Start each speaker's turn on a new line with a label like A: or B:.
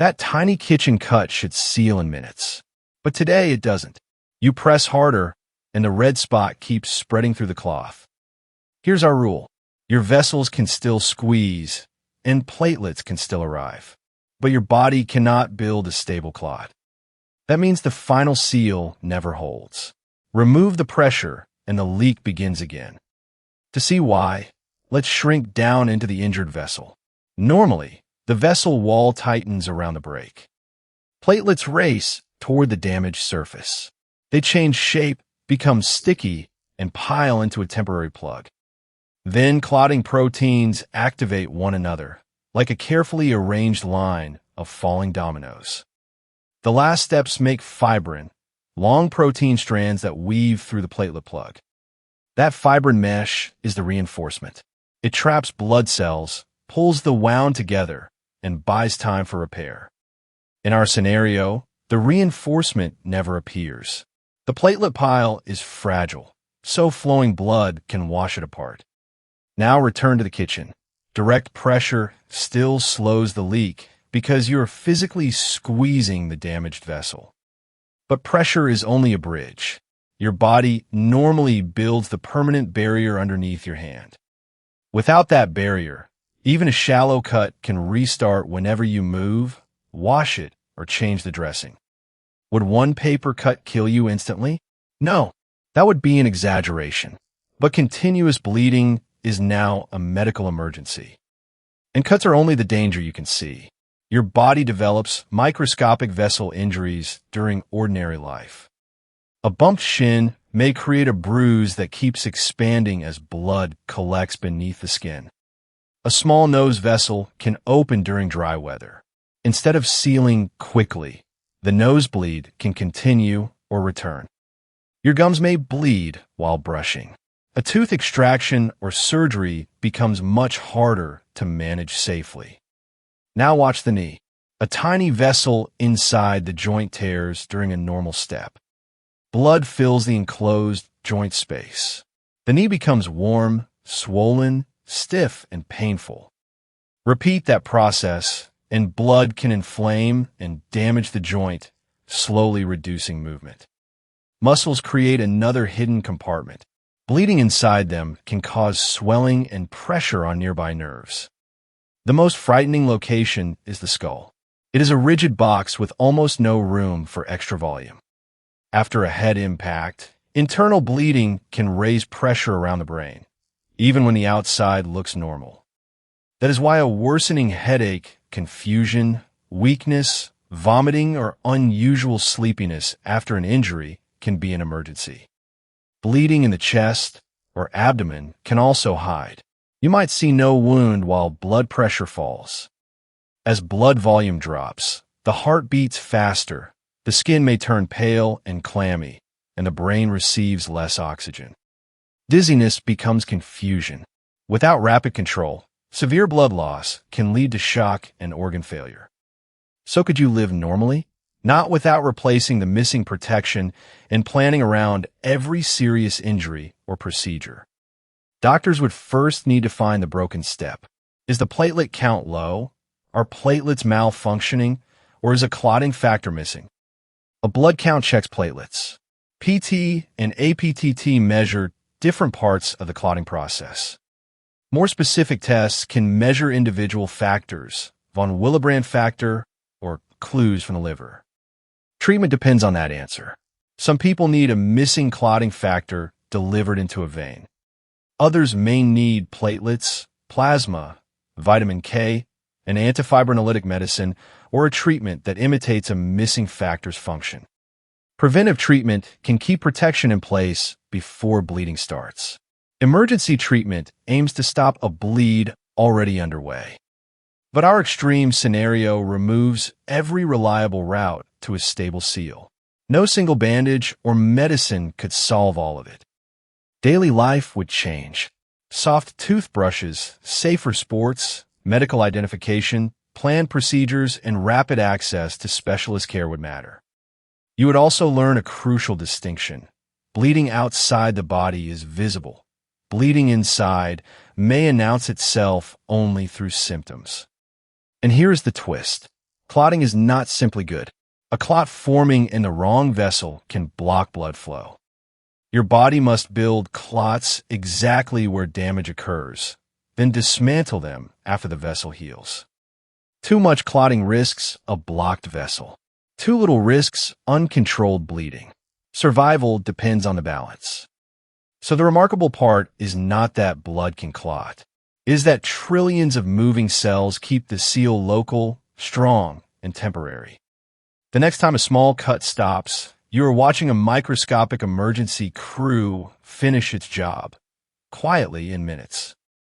A: That tiny kitchen cut should seal in minutes. But today it doesn't. You press harder, and the red spot keeps spreading through the cloth. Here's our rule. Your vessels can still squeeze, and platelets can still arrive. But your body cannot build a stable clot. That means the final seal never holds. Remove the pressure, and the leak begins again. To see why, let's shrink down into the injured vessel. Normally, the vessel wall tightens around the break. Platelets race toward the damaged surface. They change shape, become sticky, and pile into a temporary plug. Then clotting proteins activate one another, like a carefully arranged line of falling dominoes. The last steps make fibrin, long protein strands that weave through the platelet plug. That fibrin mesh is the reinforcement. It traps blood cells, pulls the wound together, and buys time for repair. In our scenario, the reinforcement never appears. The platelet pile is fragile, so flowing blood can wash it apart. Now return to the kitchen. Direct pressure still slows the leak because you're physically squeezing the damaged vessel. But pressure is only a bridge. Your body normally builds the permanent barrier underneath your hand. Without that barrier, even a shallow cut can restart whenever you move, wash it, or change the dressing. Would one paper cut kill you instantly? No, that would be an exaggeration. But continuous bleeding is now a medical emergency. And cuts are only the danger you can see. Your body develops microscopic vessel injuries during ordinary life. A bumped shin may create a bruise that keeps expanding as blood collects beneath the skin. A small nose vessel can open during dry weather. Instead of sealing quickly, the nosebleed can continue or return. Your gums may bleed while brushing. A tooth extraction or surgery becomes much harder to manage safely. Now watch the knee. A tiny vessel inside the joint tears during a normal step. Blood fills the enclosed joint space. The knee becomes warm, swollen, stiff, and painful. Repeat that process, and blood can inflame and damage the joint, slowly reducing movement. Muscles create another hidden compartment. Bleeding inside them can cause swelling and pressure on nearby nerves. The most frightening location is the skull. It is a rigid box with almost no room for extra volume. After a head impact, internal bleeding can raise pressure around the brain, even when the outside looks normal. That is why a worsening headache, confusion, weakness, vomiting, or unusual sleepiness after an injury can be an emergency. Bleeding in the chest or abdomen can also hide. You might see no wound while blood pressure falls. As blood volume drops, the heart beats faster, the skin may turn pale and clammy, and the brain receives less oxygen. Dizziness becomes confusion. Without rapid control, severe blood loss can lead to shock and organ failure. So could you live normally? Not without replacing the missing protection and planning around every serious injury or procedure. Doctors would first need to find the broken step. Is the platelet count low? Are platelets malfunctioning? Or is a clotting factor missing? A blood count checks platelets. PT and APTT measure different parts of the clotting process. More specific tests can measure individual factors, von Willebrand factor, or clues from the liver. Treatment depends on that answer. Some people need a missing clotting factor delivered into a vein. Others may need platelets, plasma, vitamin K, an antifibrinolytic medicine, or a treatment that imitates a missing factor's function. Preventive treatment can keep protection in place before bleeding starts. Emergency treatment aims to stop a bleed already underway. But our extreme scenario removes every reliable route to a stable seal. No single bandage or medicine could solve all of it. Daily life would change. Soft toothbrushes, safer sports, medical identification, planned procedures, and rapid access to specialist care would matter. You would also learn a crucial distinction. Bleeding outside the body is visible. Bleeding inside may announce itself only through symptoms. And here's the twist. Clotting is not simply good. A clot forming in the wrong vessel can block blood flow. Your body must build clots exactly where damage occurs, then dismantle them after the vessel heals. Too much clotting risks a blocked vessel. Too little risks uncontrolled bleeding. Survival depends on the balance. So the remarkable part is not that blood can clot. It is that trillions of moving cells keep the seal local, strong, and temporary. The next time a small cut stops, you are watching a microscopic emergency crew finish its job, quietly in minutes.